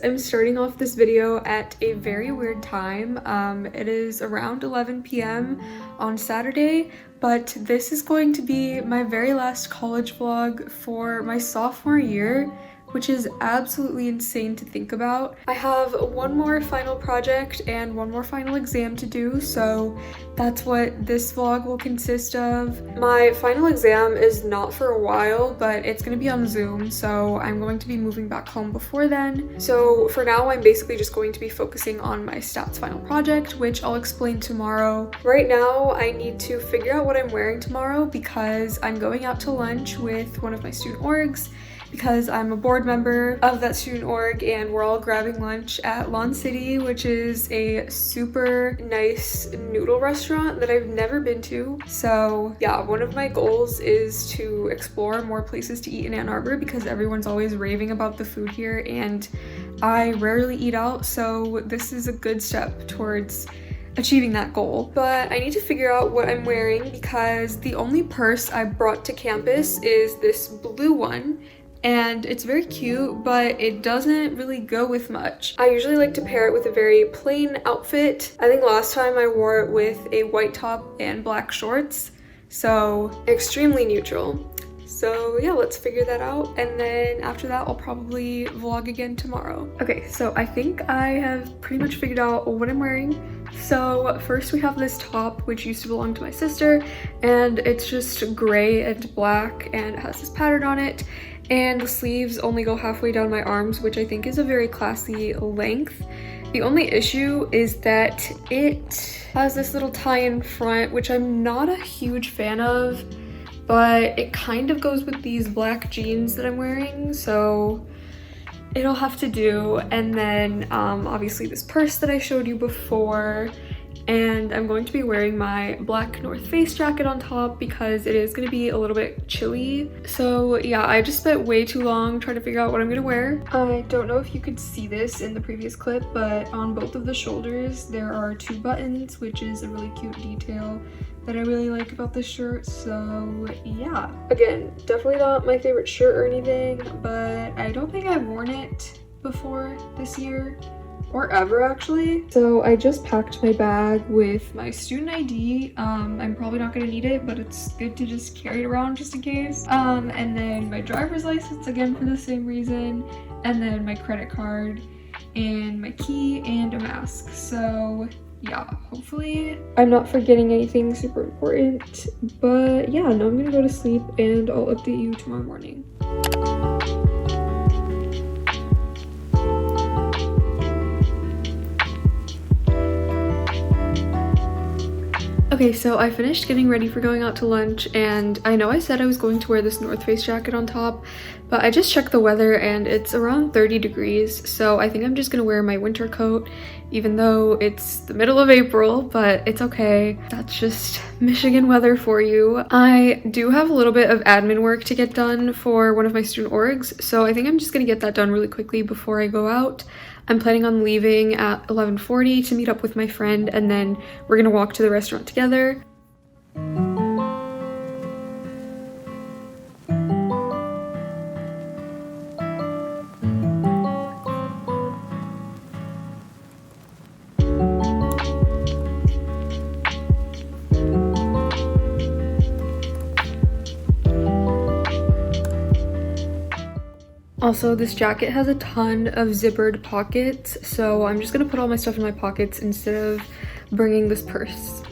I'm starting off this video at a very weird time. It is around 11 p.m. on Saturday, but this is going to be my very last college vlog for my sophomore year, which is absolutely insane to think about. I have one more final project and one more final exam to do, so that's what this vlog will consist of. My final exam is not for a while, but it's gonna be on Zoom, so I'm going to be moving back home before then. So for now, I'm basically just going to be focusing on my stats final project, which I'll explain tomorrow. Right now, I need to figure out what I'm wearing tomorrow because I'm going out to lunch with one of my student orgs, because I'm a board member of that student org, and we're all grabbing lunch at Lawn City, which is a super nice noodle restaurant that I've never been to. So yeah, one of my goals is to explore more places to eat in Ann Arbor because everyone's always raving about the food here and I rarely eat out, so this is a good step towards achieving that goal. But I need to figure out what I'm wearing because the only purse I brought to campus is this blue one, and it's very cute, but it doesn't really go with much. I usually like to pair it with a very plain outfit. I think last time I wore it with a white top and black shorts, so extremely neutral. So yeah, let's figure that out, and then after that I'll probably vlog again tomorrow. Okay, so I think I have pretty much figured out what I'm wearing. So first we have this top, which used to belong to my sister, and it's just gray and black and it has this pattern on it, and the sleeves only go halfway down my arms, which I think is a very classy length. The only issue is that it has this little tie in front, which I'm not a huge fan of, but it kind of goes with these black jeans that I'm wearing, so it'll have to do. And then obviously this purse that I showed you before, and I'm going to be wearing my black North Face jacket on top because it is going to be a little bit chilly. So yeah, I just spent way too long trying to figure out what I'm going to wear. I don't know if you could see this in the previous clip, but on both of the shoulders there are 2 buttons, which is a really cute detail that I really like about this shirt. So yeah, again, definitely not my favorite shirt or anything, but I don't think I've worn it before this year, or ever actually. So I just packed my bag with my student ID. I'm probably not gonna need it, but it's good to just carry it around just in case. And then my driver's license, again for the same reason, and then my credit card and my key and a mask. So yeah, hopefully I'm not forgetting anything super important. But yeah, now I'm gonna go to sleep and I'll update you tomorrow morning. Okay, so I finished getting ready for going out to lunch, and I know I said I was going to wear this North Face jacket on top, but I just checked the weather and it's around 30 degrees, so I think I'm just gonna wear my winter coat, even though it's the middle of April, but it's okay. That's just Michigan weather for you. I do have a little bit of admin work to get done for one of my student orgs, so I think I'm just gonna get that done really quickly before I go out. I'm planning on leaving at 11:40 to meet up with my friend, and then we're gonna walk to the restaurant together. Also, this jacket has a ton of zippered pockets, so I'm just gonna put all my stuff in my pockets instead of bringing this purse.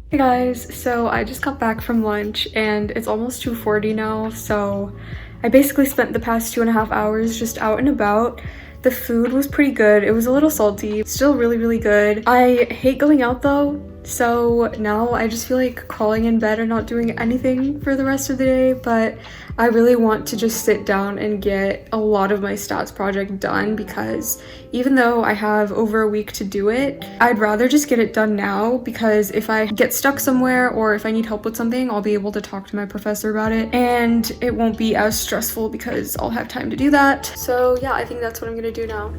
Hey guys, so I just got back from lunch and it's almost 2:40 now, so I basically spent the past 2.5 hours just out and about. The food was pretty good. It was a little salty, still really, really good. I hate going out though, So now I just feel like crawling in bed and not doing anything for the rest of the day, but I really want to just sit down and get a lot of my stats project done, because even though I have over a week to do it, I'd rather just get it done now, because if I get stuck somewhere or if I need help with something, I'll be able to talk to my professor about it and it won't be as stressful because I'll have time to do that. So yeah, I think that's what I'm gonna do now.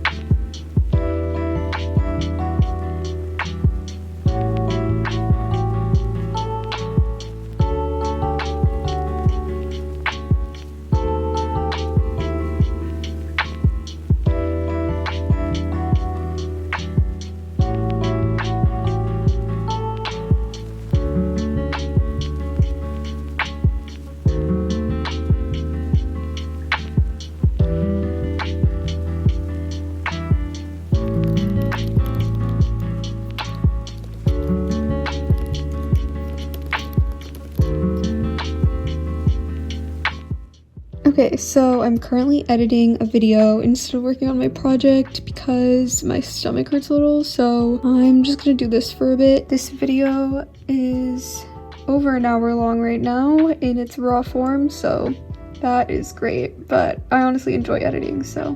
Okay, so I'm currently editing a video instead of working on my project because my stomach hurts a little, so I'm just gonna do this for a bit. This video is over an hour long right now in its raw form, so that is great, but I honestly enjoy editing, so.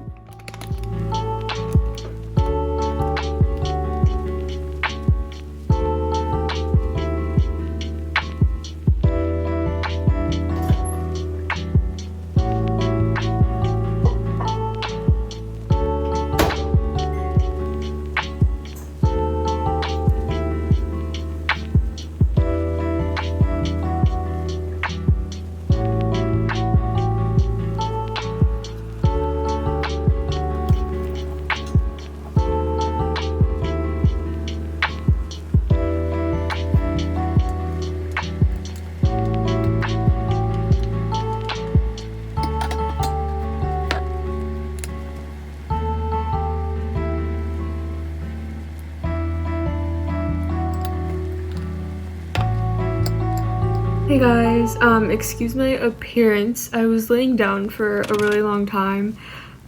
Hey guys, excuse my appearance. I was laying down for a really long time.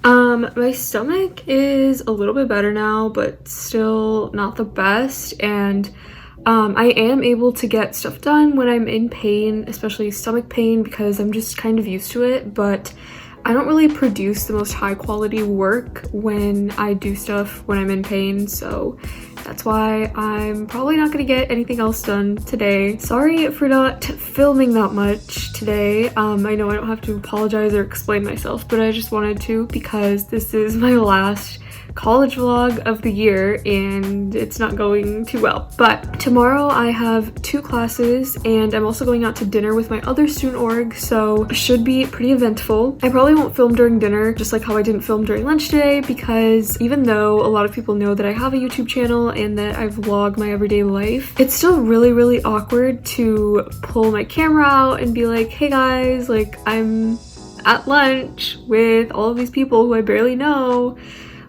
My stomach is a little bit better now, but still not the best, and I am able to get stuff done when I'm in pain, especially stomach pain, because I'm just kind of used to it, but I don't really produce the most high quality work when I do stuff when I'm in pain, so that's why I'm probably not gonna get anything else done today. Sorry for not filming that much today. I know I don't have to apologize or explain myself, but I just wanted to because this is my last college vlog of the year and it's not going too well. But tomorrow I have 2 classes and I'm also going out to dinner with my other student org, so it should be pretty eventful. I probably won't film during dinner, just like how I didn't film during lunch today, because even though a lot of people know that I have a YouTube channel and that I vlog my everyday life, it's still really awkward to pull my camera out and be like, hey guys, like I'm at lunch with all of these people who I barely know.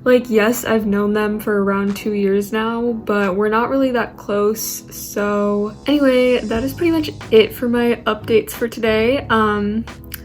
Like, yes, I've known them for around 2 years now, but we're not really that close. So anyway, that is pretty much it for my updates for today.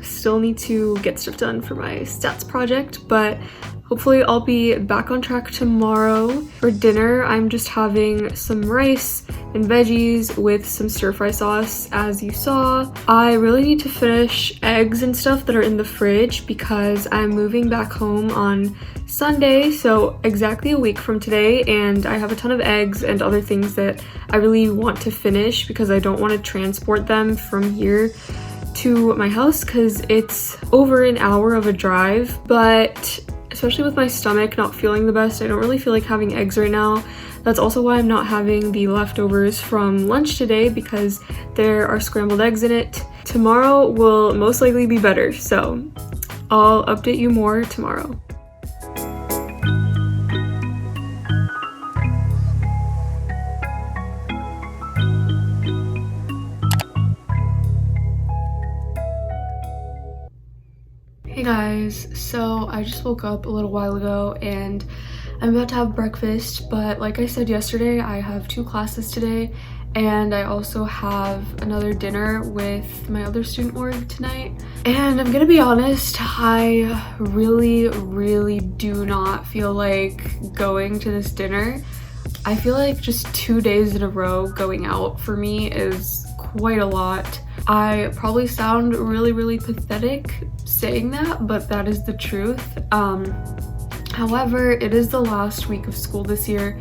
Still need to get stuff done for my stats project, but hopefully I'll be back on track tomorrow. For dinner, I'm just having some rice and veggies with some stir-fry sauce, as you saw. I really need to finish eggs and stuff that are in the fridge because I'm moving back home on Sunday, so exactly a week from today, and I have a ton of eggs and other things that I really want to finish because I don't want to transport them from here to my house because it's over an hour of a drive. But especially with my stomach not feeling the best, I don't really feel like having eggs right now. That's also why I'm not having the leftovers from lunch today, because there are scrambled eggs in it. Tomorrow will most likely be better, so I'll update you more tomorrow. Hey guys, so I just woke up a little while ago and I'm about to have breakfast, but like I said yesterday, I have 2 classes today and I also have another dinner with my other student org tonight. And I'm gonna be honest, I really do not feel like going to this dinner. I feel like just 2 days in a row going out for me is quite a lot. I probably sound really pathetic saying that, but that is the truth. However, it is the last week of school this year,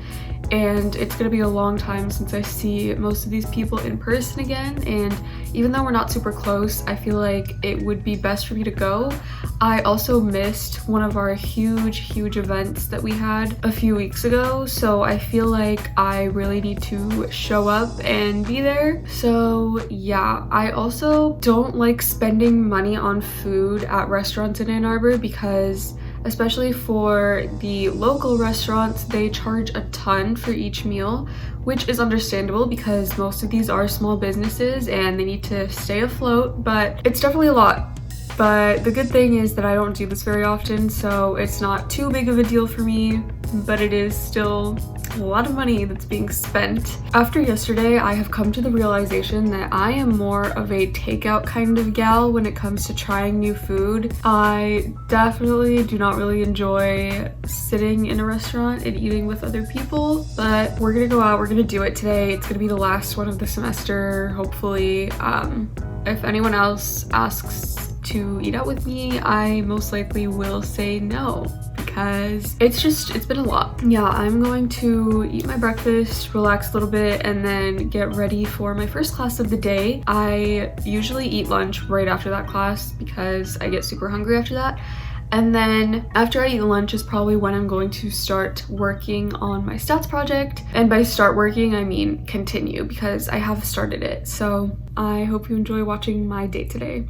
and it's gonna be a long time since I see most of these people in person again, and even though we're not super close, I feel like it would be best for me to go. I also missed one of our huge events that we had a few weeks ago, so I feel like I really need to show up and be there. So yeah, I also don't like spending money on food at restaurants in Ann Arbor because especially for the local restaurants, they charge a ton for each meal, which is understandable because most of these are small businesses and they need to stay afloat, but it's definitely a lot. But the good thing is that I don't do this very often, so it's not too big of a deal for me, but it is still a lot of money that's being spent. After yesterday, I have come to the realization that I am more of a takeout kind of gal when it comes to trying new food. I definitely do not really enjoy sitting in a restaurant and eating with other people, but we're gonna go out, we're gonna do it today. It's gonna be the last one of the semester, hopefully. If anyone else asks to eat out with me, I most likely will say no because it's been a lot. Yeah, I'm going to eat my breakfast, relax a little bit, and then get ready for my first class of the day. I usually eat lunch right after that class because I get super hungry after that. And then after I eat lunch is probably when I'm going to start working on my stats project. And by start working, I mean continue because I have started it. So I hope you enjoy watching my day today.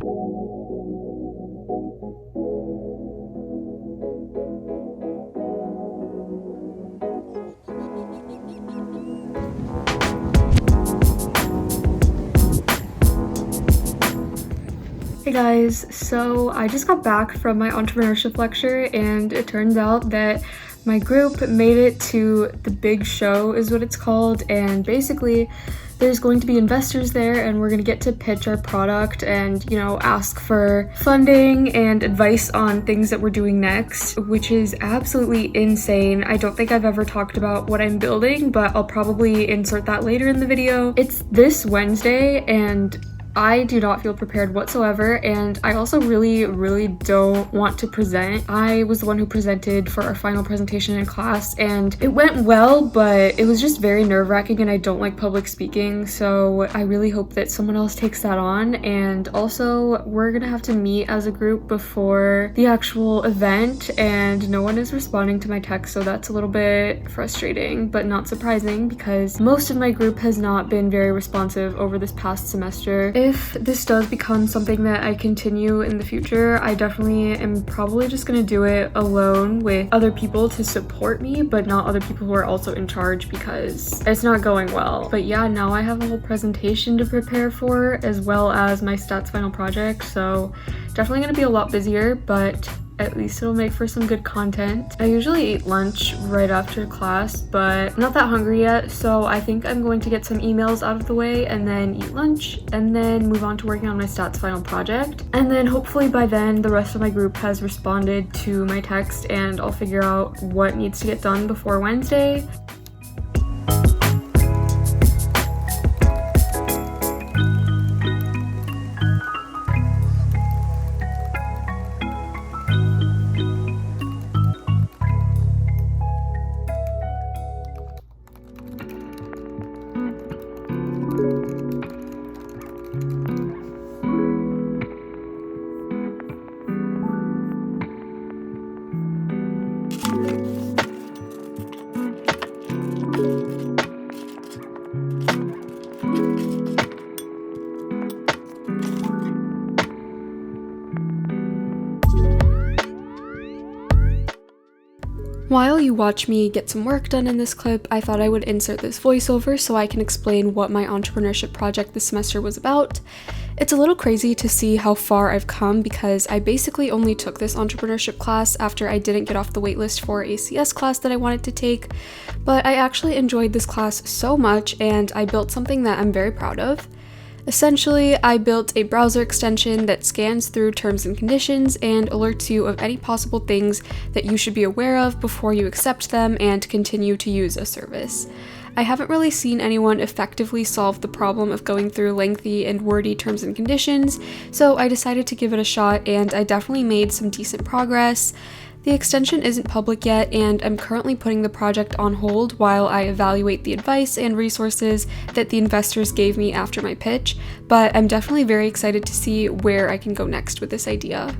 Hey guys, so I just got back from my entrepreneurship lecture and it turns out that my group made it to the big show is what it's called, and basically there's going to be investors there and we're going to get to pitch our product and, you know, ask for funding and advice on things that we're doing next, which is absolutely insane. I don't think I've ever talked about what I'm building, but I'll probably insert that later in the video. It's this Wednesday and I do not feel prepared whatsoever, and I also really don't want to present. I was the one who presented for our final presentation in class, and it went well, but it was just very nerve-wracking, and I don't like public speaking, so I really hope that someone else takes that on. And also, we're gonna have to meet as a group before the actual event, and no one is responding to my text, so that's a little bit frustrating, but not surprising because most of my group has not been very responsive over this past semester. If this does become something that I continue in the future, I definitely am probably just gonna do it alone with other people to support me, but not other people who are also in charge because it's not going well. But yeah, now I have a whole presentation to prepare for as well as my stats final project, so definitely gonna be a lot busier, but at least it'll make for some good content. I usually eat lunch right after class, but I'm not that hungry yet, so I think I'm going to get some emails out of the way and then eat lunch and then move on to working on my stats final project. And then hopefully by then the rest of my group has responded to my text and I'll figure out what needs to get done before Wednesday. While you watch me get some work done in this clip, I thought I would insert this voiceover so I can explain what my entrepreneurship project this semester was about. It's a little crazy to see how far I've come because I basically only took this entrepreneurship class after I didn't get off the waitlist for a CS class that I wanted to take, but I actually enjoyed this class so much and I built something that I'm very proud of. Essentially, I built a browser extension that scans through terms and conditions and alerts you of any possible things that you should be aware of before you accept them and continue to use a service. I haven't really seen anyone effectively solve the problem of going through lengthy and wordy terms and conditions, so I decided to give it a shot, and I definitely made some decent progress. The extension isn't public yet, and I'm currently putting the project on hold while I evaluate the advice and resources that the investors gave me after my pitch, but I'm definitely very excited to see where I can go next with this idea.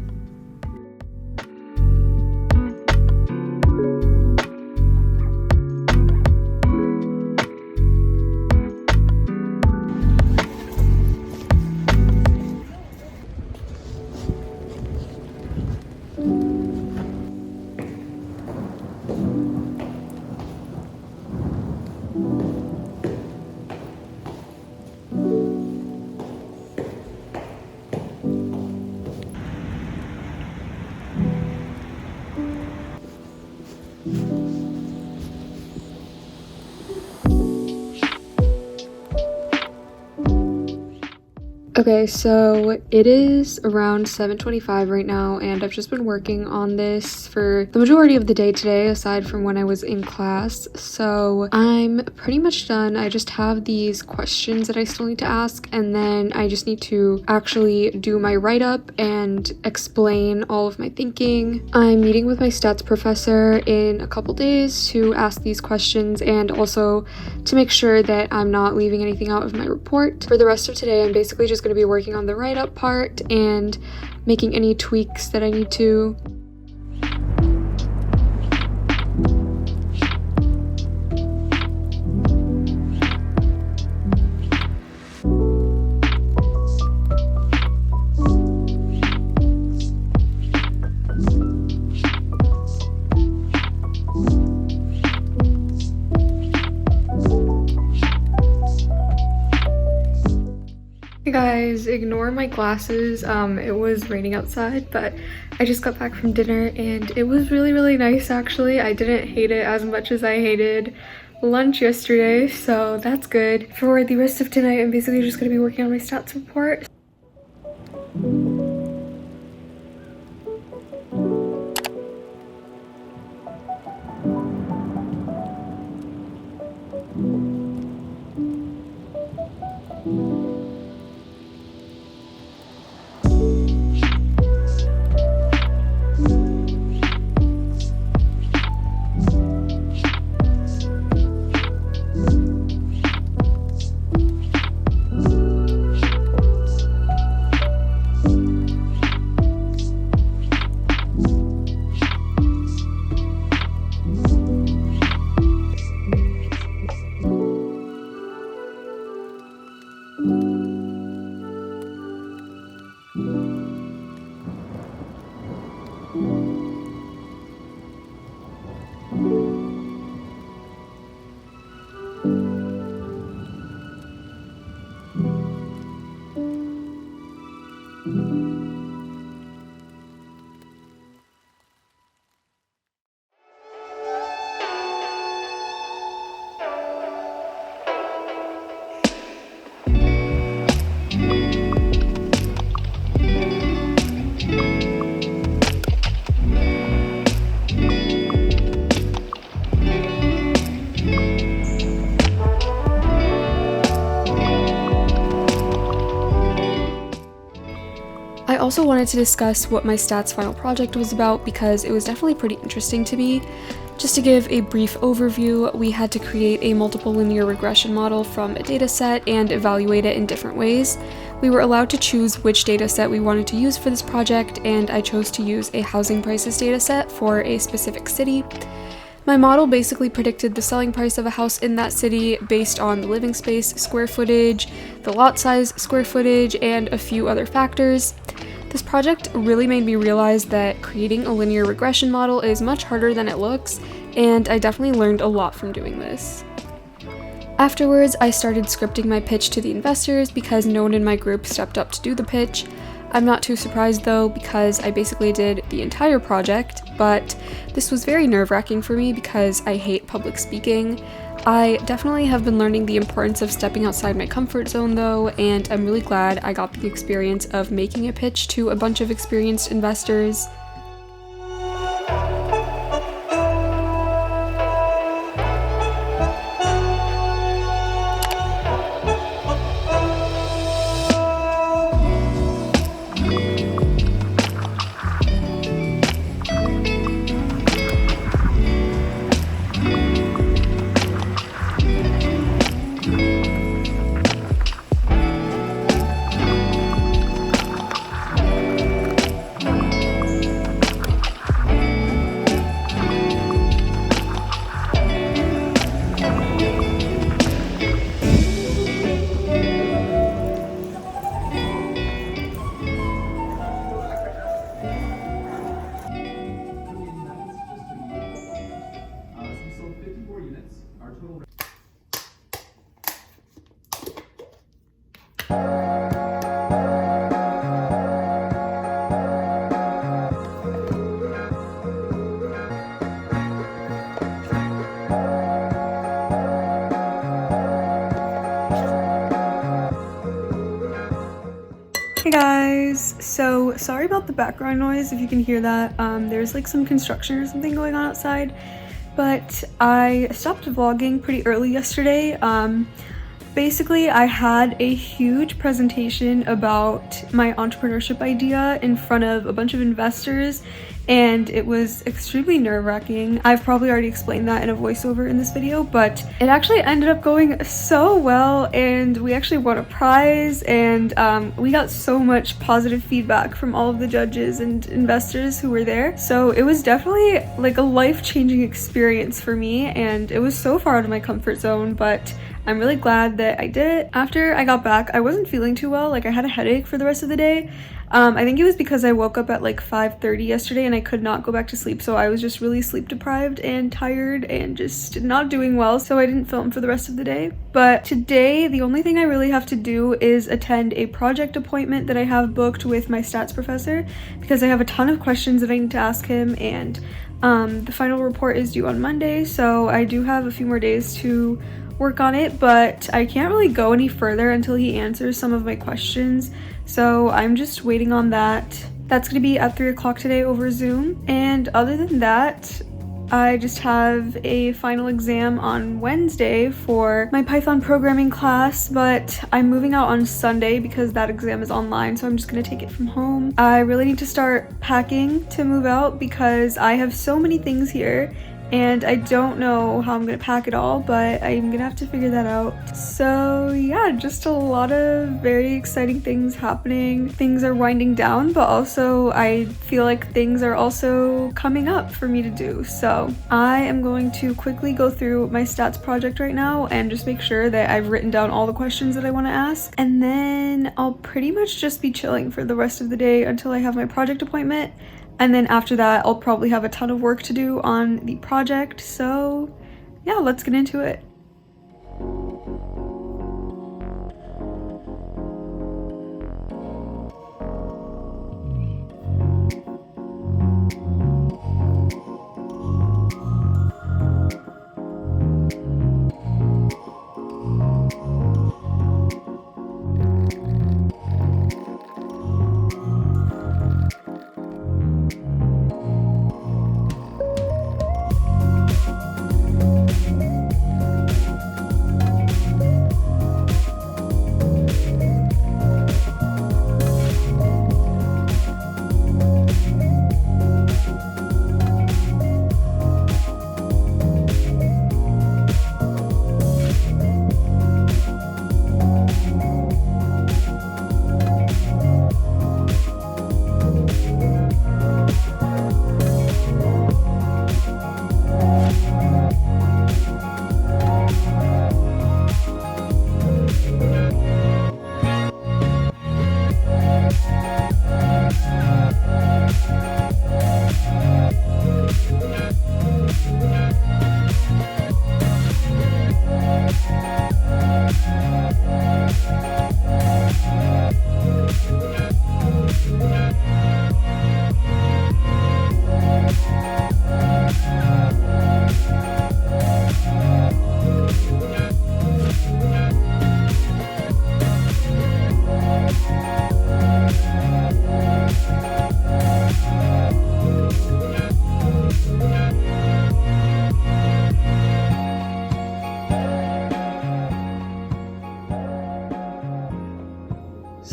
Okay, so it is around 7:25 right now, and I've just been working on this for the majority of the day today, aside from when I was in class. So I'm pretty much done. I just have these questions that I still need to ask, and then I just need to actually do my write-up and explain all of my thinking. I'm meeting with my stats professor in a couple days to ask these questions and also to make sure that I'm not leaving anything out of my report. For the rest of today, I'm basically just going to be working on the write-up part and making any tweaks that I need to. Hey guys, ignore my glasses. It was raining outside, but I just got back from dinner and it was really nice actually. I didn't hate it as much as I hated lunch yesterday, so that's good. For the rest of tonight, I'm basically just gonna be working on my stats report. I also wanted to discuss what my stats final project was about because it was definitely pretty interesting to me. Just to give a brief overview, we had to create a multiple linear regression model from a dataset and evaluate it in different ways. We were allowed to choose which dataset we wanted to use for this project, and I chose to use a housing prices dataset for a specific city. My model basically predicted the selling price of a house in that city based on the living space square footage, the lot size square footage, and a few other factors. This project really made me realize that creating a linear regression model is much harder than it looks, and I definitely learned a lot from doing this. Afterwards, I started scripting my pitch to the investors because no one in my group stepped up to do the pitch. I'm not too surprised though, because I basically did the entire project, but this was very nerve-wracking for me because I hate public speaking. I definitely have been learning the importance of stepping outside my comfort zone though, and I'm really glad I got the experience of making a pitch to a bunch of experienced investors. Hey guys, so sorry about the background noise if you can hear that. There's like some construction or something going on outside, but I stopped vlogging pretty early yesterday. Basically, I had a huge presentation about my entrepreneurship idea in front of a bunch of investors, and it was extremely nerve-wracking. I've probably already explained that in a voiceover in this video, but it actually ended up going so well, and we actually won a prize, and we got so much positive feedback from all of the judges and investors who were there. So it was definitely like a life-changing experience for me, and it was so far out of my comfort zone, but I'm really glad that I did it. After I got back, I wasn't feeling too well. Like, I had a headache for the rest of the day. I think it was because I woke up at like 5:30 yesterday and I could not go back to sleep, so I was just really sleep deprived and tired and just not doing well, so I didn't film for the rest of the day. But today, the only thing I really have to do is attend a project appointment that I have booked with my stats professor, because I have a ton of questions that I need to ask him, and the final report is due on Monday, so I do have a few more days to work on it, but I can't really go any further until he answers some of my questions, so I'm just waiting on that. That's gonna be at 3 o'clock today over Zoom, and other than that, I just have a final exam on Wednesday for my Python programming class, but I'm moving out on Sunday because that exam is online, so I'm just gonna take it from home. I really need to start packing to move out because I have so many things here and I don't know how I'm gonna pack it all, but I'm gonna have to figure that out. So yeah, just a lot of very exciting things happening. Things are winding down, but also I feel like things are also coming up for me to do. So I am going to quickly go through my stats project right now and just make sure that I've written down all the questions that I want to ask. And then I'll pretty much just be chilling for the rest of the day until I have my project appointment. And then after that, I'll probably have a ton of work to do on the project. So yeah, let's get into it.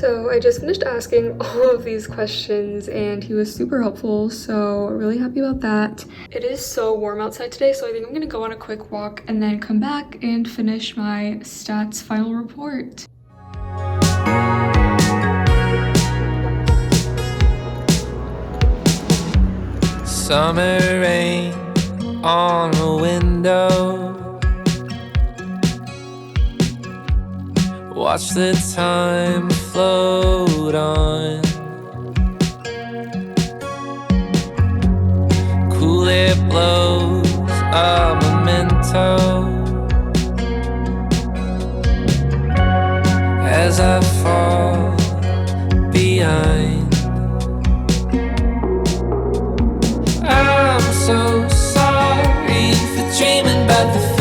So I just finished asking all of these questions and he was super helpful, so really happy about that. It is so warm outside today, so I think I'm gonna go on a quick walk and then come back and finish my stats final report. Summer rain on a window. Watch the time float on. Cool air blows a memento as I fall behind. I'm so sorry for dreaming about the